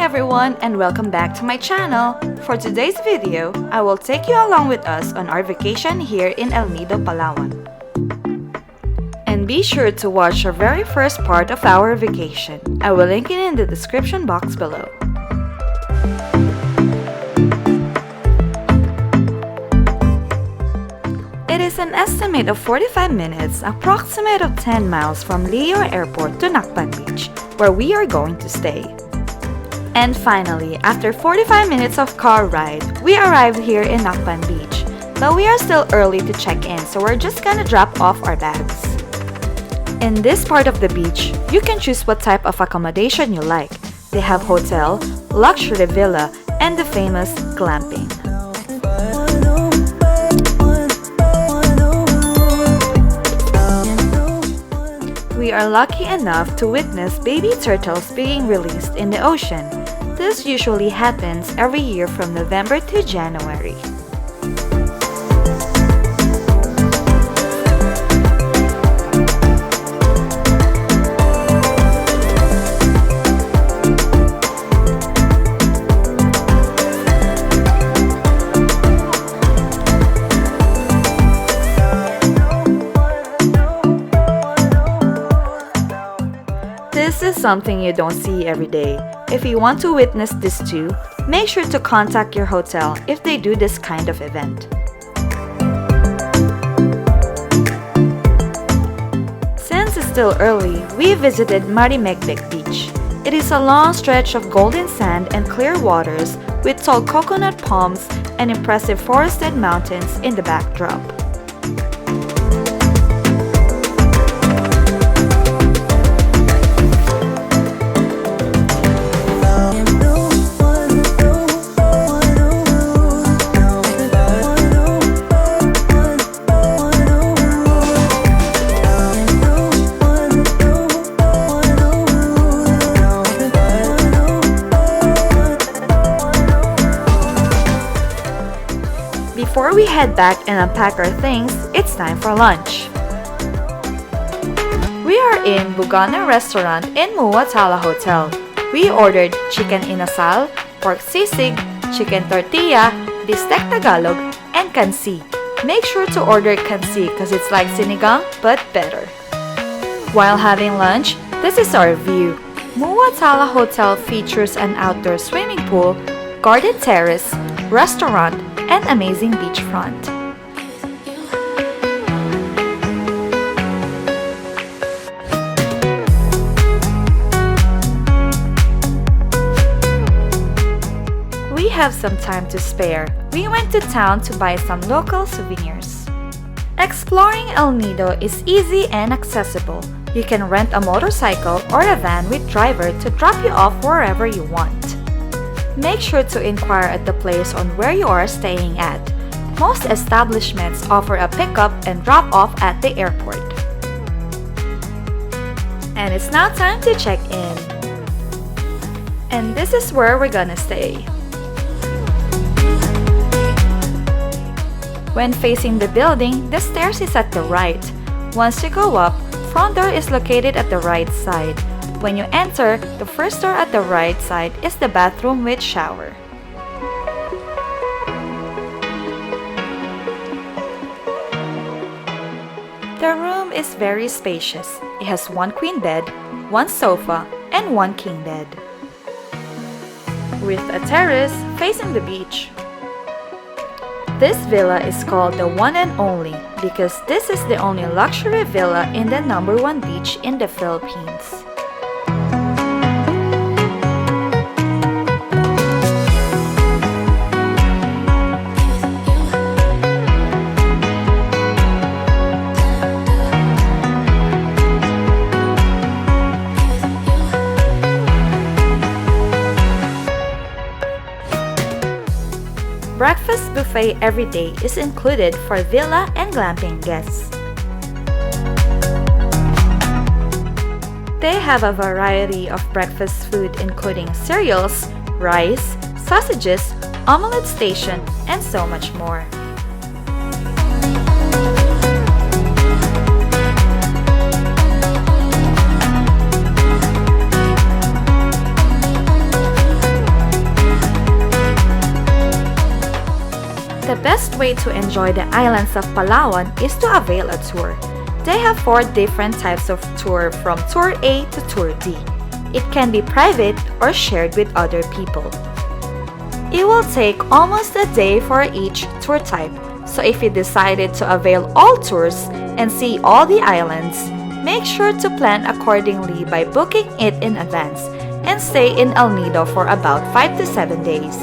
everyone and welcome back to my channel. For today's video, I will take you along with us on our vacation here in El Nido, Palawan. And be sure to watch our very first part of our vacation. I will link it in the description box below. It is an estimate of 45 minutes, approximate of 10 miles from Leo Airport to Nacpan Beach, where we are going to stay. And finally, after 45 minutes of car ride, we arrived here in Nacpan Beach. But we are still early to check in, so we're just gonna drop off our bags. In this part of the beach, you can choose what type of accommodation you like. They have hotel, luxury villa, and the famous glamping. We are lucky enough to witness baby turtles being released in the ocean. This usually happens every year from November to January. This is something you don't see every day. If you want to witness this too, make sure to contact your hotel if they do this kind of event. Since it's still early, we visited Marimegmeg Beach. It is a long stretch of golden sand and clear waters with tall coconut palms and impressive forested mountains in the backdrop. Before we head back and unpack our things, it's time for lunch. We are in Bugana Restaurant in Mua Tala Hotel. We ordered chicken inasal, pork sisig, chicken tortilla, bistec Tagalog, and kansi. Make sure to order kansi because it's like sinigang but better. While having lunch, this is our view. Mua Tala Hotel features an outdoor swimming pool, garden terrace, restaurant, and amazing beachfront. We have some time to spare. We went to town to buy some local souvenirs. Exploring El Nido is easy and accessible. You can rent a motorcycle or a van with driver to drop you off wherever you want. Make sure to inquire at the place on where you are staying at. Most establishments offer a pickup and drop off at the airport. And it's now time to check in. And this is where we're gonna stay. When facing the building, the stairs is at the right. Once you go up, front door is located at the right side. When you enter, the first door at the right side is the bathroom with shower. The room is very spacious. It has one queen bed, one sofa, and one king bed. With a terrace facing the beach. This villa is called the one and only because this is the only luxury villa in the #1 beach in the Philippines. Breakfast buffet every day is included for villa and glamping guests. They have a variety of breakfast food including cereals, rice, sausages, omelette station, and so much more. The best way to enjoy the islands of Palawan is to avail a tour. They have 4 different types of tour from Tour A to Tour D. It can be private or shared with other people. It will take almost a day for each tour type, so if you decided to avail all tours and see all the islands, make sure to plan accordingly by booking it in advance and stay in El Nido for about 5 to 7 days.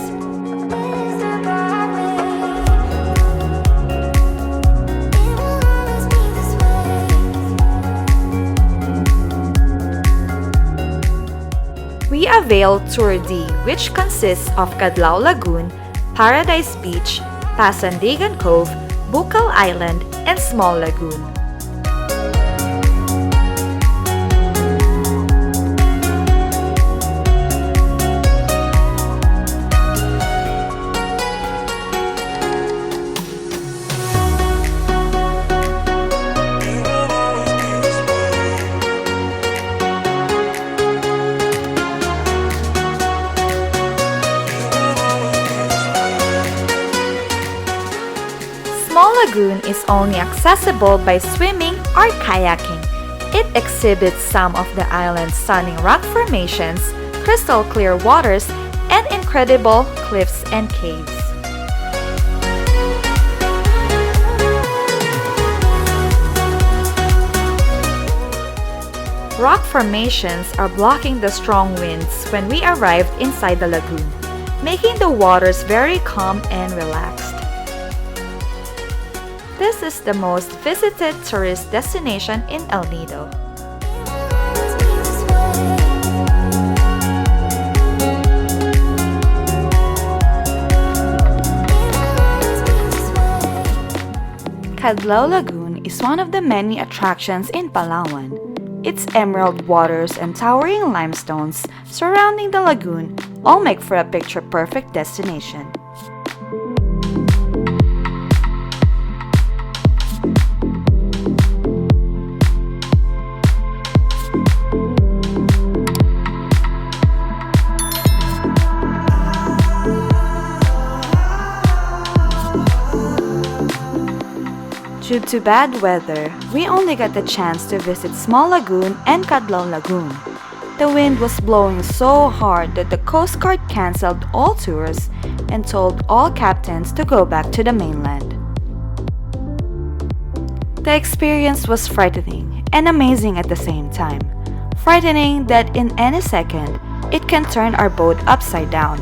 We avail Tour D, which consists of Cadlao Lagoon, Paradise Beach, Pasandigan Cove, Bukal Island, and Small Lagoon. Small Lagoon is only accessible by swimming or kayaking. It exhibits some of the island's stunning rock formations, crystal clear waters, and incredible cliffs and caves. Rock formations are blocking the strong winds when we arrived inside the lagoon, making the waters very calm and relaxed. This is the most visited tourist destination in El Nido. Cadlao Lagoon is one of the many attractions in Palawan. Its emerald waters and towering limestones surrounding the lagoon all make for a picture-perfect destination. Due to bad weather, we only got the chance to visit Small Lagoon and Cadlao Lagoon. The wind was blowing so hard that the Coast Guard cancelled all tours and told all captains to go back to the mainland. The experience was frightening and amazing at the same time. Frightening that in any second, it can turn our boat upside down.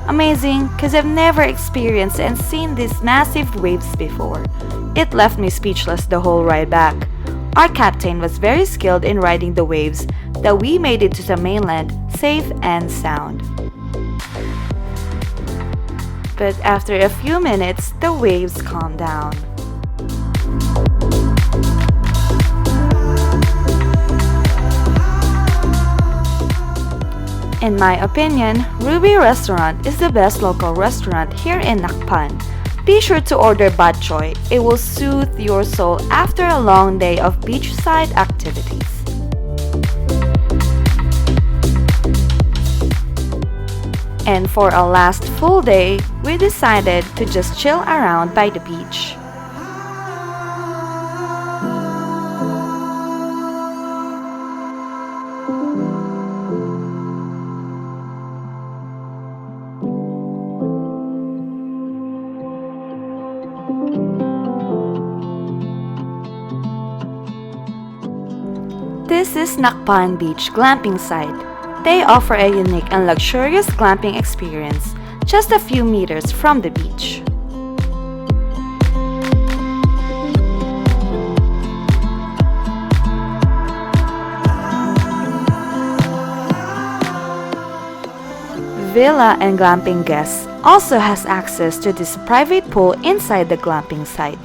Amazing because I've never experienced and seen these massive waves before. It left me speechless the whole ride back. Our captain was very skilled in riding the waves that we made it to the mainland safe and sound. But after a few minutes, the waves calmed down. In my opinion, Ruby Restaurant is the best local restaurant here in Nacpan. Be sure to order bok choy. It will soothe your soul after a long day of beachside activities. And for our last full day, we decided to just chill around by the beach. This is Nacpan Beach Glamping site. They offer a unique and luxurious glamping experience just a few meters from the beach. Villa and glamping guests also has access to this private pool inside the glamping site.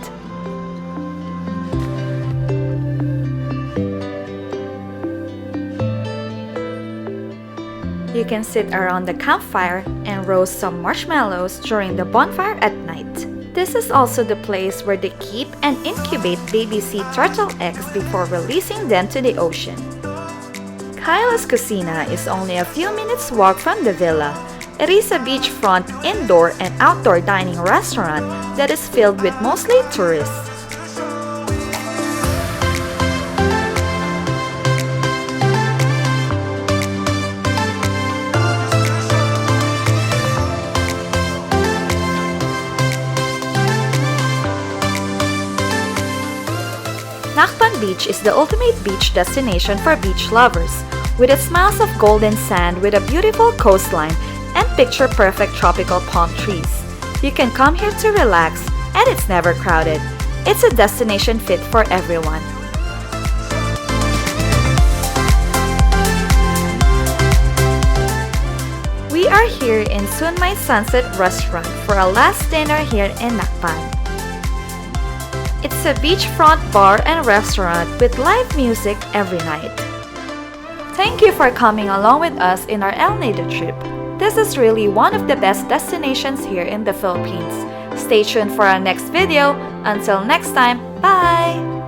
You can sit around the campfire and roast some marshmallows during the bonfire at night. This is also the place where they keep and incubate baby sea turtle eggs before releasing them to the ocean. Kyla's Cocina is only a few minutes walk from the villa. It is a beachfront indoor and outdoor dining restaurant that is filled with mostly tourists. Nacpan Beach is the ultimate beach destination for beach lovers, with its miles of golden sand with a beautiful coastline and picture-perfect tropical palm trees. You can come here to relax, and it's never crowded. It's a destination fit for everyone. We are here in Sunmay Sunset Restaurant for a last dinner here in Nacpan. It's a beachfront bar and restaurant with live music every night. Thank you for coming along with us in our El Nido trip. This is really one of the best destinations here in the Philippines. Stay tuned for our next video. Until next time, bye!